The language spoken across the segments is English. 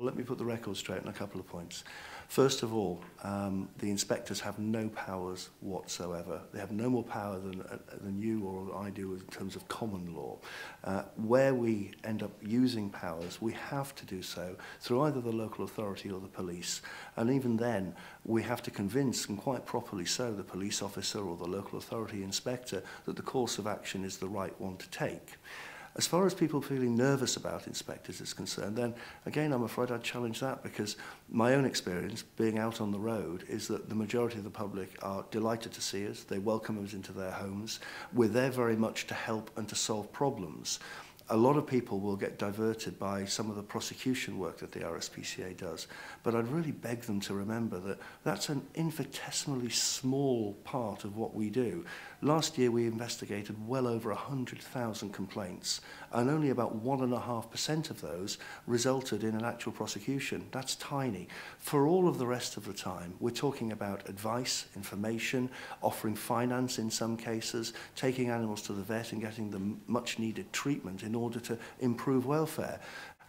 Let me put the record straight on a couple of points. First of all, the inspectors have no powers whatsoever. They have no more power than you or I do in terms of common law. Where we end up using powers, we have to do so through either the local authority or the police. And even then, we have to convince, and quite properly so, the police officer or the local authority inspector that the course of action is the right one to take. As far as people feeling nervous about inspectors is concerned, then again, I'm afraid I'd challenge that, because my own experience being out on the road is that the majority of the public are delighted to see us. They welcome us into their homes. We're there very much to help and to solve problems. A lot of people will get diverted by some of the prosecution work that the RSPCA does, but I'd really beg them to remember that that's an infinitesimally small part of what we do. Last year we investigated well over 100,000 complaints, and only about 1.5% of those resulted in an actual prosecution. That's tiny. For all of the rest of the time, we're talking about advice, information, offering finance in some cases, taking animals to the vet and getting them much needed treatment in order to improve welfare.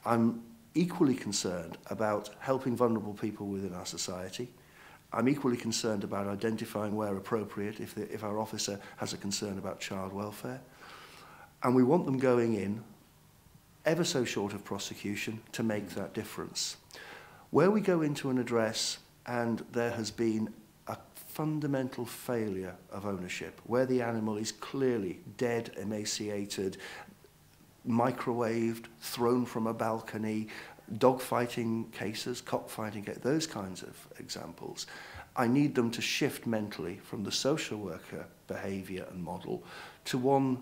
I'm equally concerned about helping vulnerable people within our society. I'm equally concerned about identifying where appropriate if our officer has a concern about child welfare. And we want them going in, ever so short of prosecution, to make that difference. Where we go into an address and there has been a fundamental failure of ownership, where the animal is clearly dead, emaciated, microwaved, thrown from a balcony, dog fighting cases, cockfighting cases, those kinds of examples, I need them to shift mentally from the social worker behaviour and model to one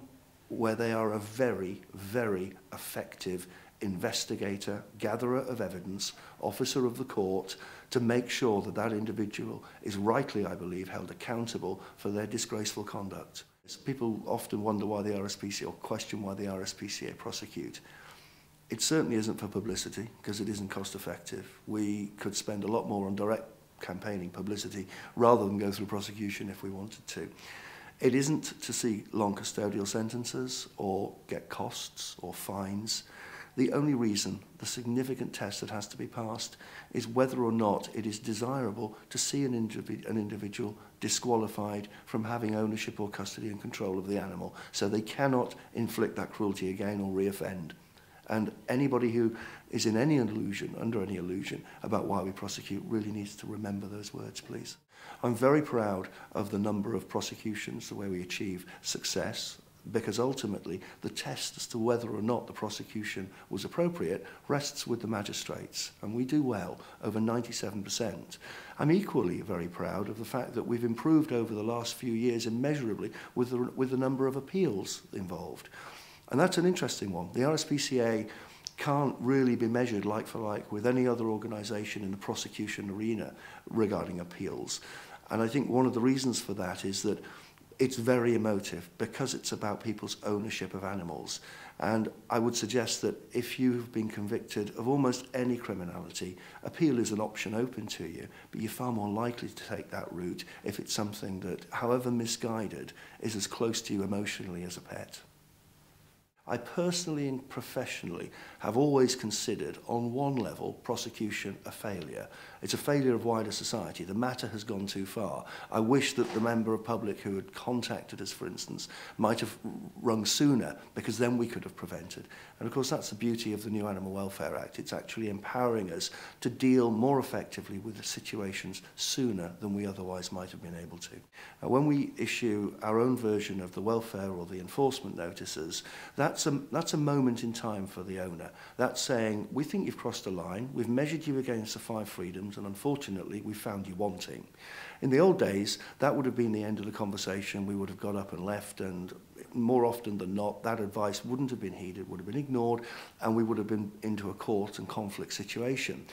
where they are a very, very effective investigator, gatherer of evidence, officer of the court, to make sure that that individual is rightly, I believe, held accountable for their disgraceful conduct. People often wonder why the RSPCA, or question why the RSPCA prosecute. It certainly isn't for publicity, because it isn't cost effective. We could spend a lot more on direct campaigning publicity rather than go through prosecution if we wanted to. It isn't to see long custodial sentences or get costs or fines. The only reason, the significant test that has to be passed, is whether or not it is desirable to see an individual disqualified from having ownership or custody and control of the animal, so they cannot inflict that cruelty again or reoffend. And anybody who is in any illusion, under any illusion, about why we prosecute really needs to remember those words, please. I'm very proud of the number of prosecutions where we achieve success, because ultimately the test as to whether or not the prosecution was appropriate rests with the magistrates, and we do well, over 97%. I'm equally very proud of the fact that we've improved over the last few years immeasurably with the number of appeals involved. And that's an interesting one. The RSPCA can't really be measured like for like with any other organisation in the prosecution arena regarding appeals. And I think one of the reasons for that is that it's very emotive, because it's about people's ownership of animals. And I would suggest that if you've been convicted of almost any criminality, appeal is an option open to you, but you're far more likely to take that route if it's something that, however misguided, is as close to you emotionally as a pet. I personally and professionally have always considered, on one level, prosecution a failure. It's a failure of wider society. The matter has gone too far. I wish that the member of public who had contacted us, for instance, might have rung sooner, because then we could have prevented. And of course, that's the beauty of the new Animal Welfare Act. It's actually empowering us to deal more effectively with the situations sooner than we otherwise might have been able to. Now, when we issue our own version of the welfare or the enforcement notices, that's a moment in time for the owner. That's saying, we think you've crossed a line, we've measured you against the 5 freedoms, and unfortunately, we found you wanting. In the old days, that would have been the end of the conversation. We would have got up and left, and more often than not, that advice wouldn't have been heeded, would have been ignored, and we would have been into a court and conflict situation.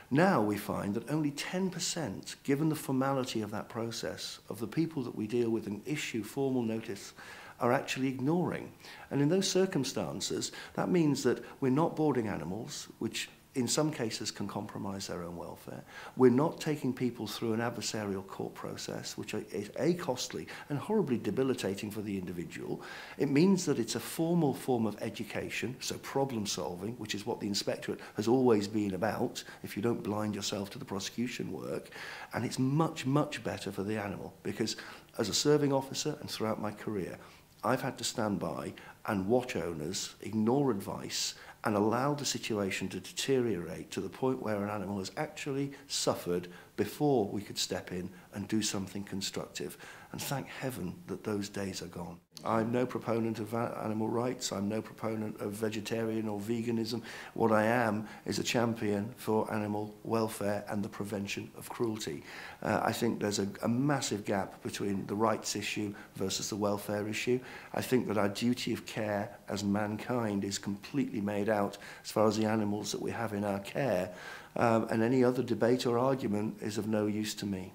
Now we find that only 10%, given the formality of that process, of the people that we deal with and issue formal notice, are actually ignoring. And in those circumstances, that means that we're not boarding animals, which in some cases can compromise their own welfare. We're not taking people through an adversarial court process, which is A, costly and horribly debilitating for the individual. It means that it's a formal form of education, so problem solving, which is what the Inspectorate has always been about, if you don't blind yourself to the prosecution work. And it's much, much better for the animal, because as a serving officer and throughout my career, I've had to stand by and watch owners ignore advice and allow the situation to deteriorate to the point where an animal has actually suffered before we could step in and do something constructive. And thank heaven that those days are gone. I'm no proponent of animal rights. I'm no proponent of vegetarian or veganism. What I am is a champion for animal welfare and the prevention of cruelty. I think there's a massive gap between the rights issue versus the welfare issue. I think that our duty of care as mankind is completely made out as far as the animals that we have in our care, and any other debate or argument is of no use to me.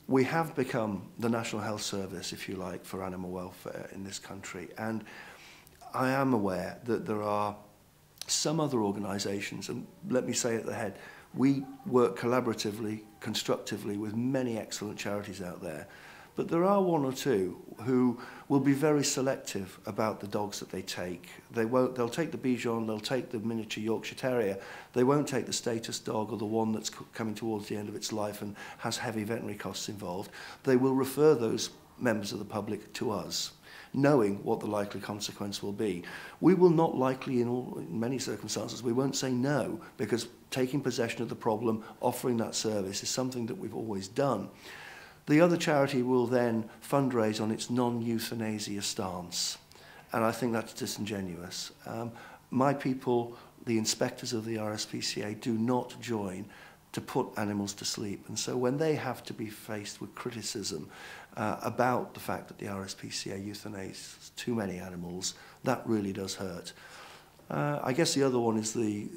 We have become the National Health Service, if you like, for animal welfare in this country, and I am aware that there are some other organisations, and let me say at the head, we work collaboratively, constructively with many excellent charities out there, but there are one or two who will be very selective about the dogs that they take. They'll take the Bichon, they'll take the miniature Yorkshire Terrier. They won't take the status dog or the one that's coming towards the end of its life and has heavy veterinary costs involved. They will refer those members of the public to us, knowing what the likely consequence will be. We will not likely, in many circumstances, we won't say no, because taking possession of the problem, offering that service is something that we've always done. The other charity will then fundraise on its non-euthanasia stance, and I think that's disingenuous. My people, the inspectors of the RSPCA, do not join to put animals to sleep, and so when they have to be faced with criticism about the fact that the RSPCA euthanizes too many animals, that really does hurt. I guess the other one is the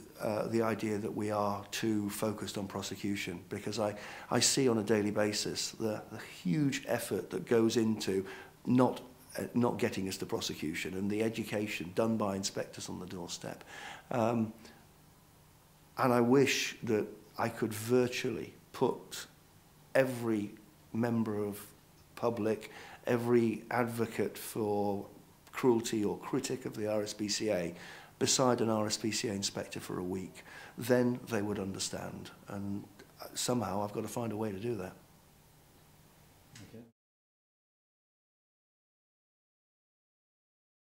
idea that we are too focused on prosecution, because I see on a daily basis the huge effort that goes into not getting us to prosecution and the education done by inspectors on the doorstep. And I wish that I could virtually put every member of public, every advocate for cruelty or critic of the RSPCA beside an RSPCA inspector for a week. Then they would understand, and somehow I've got to find a way to do that.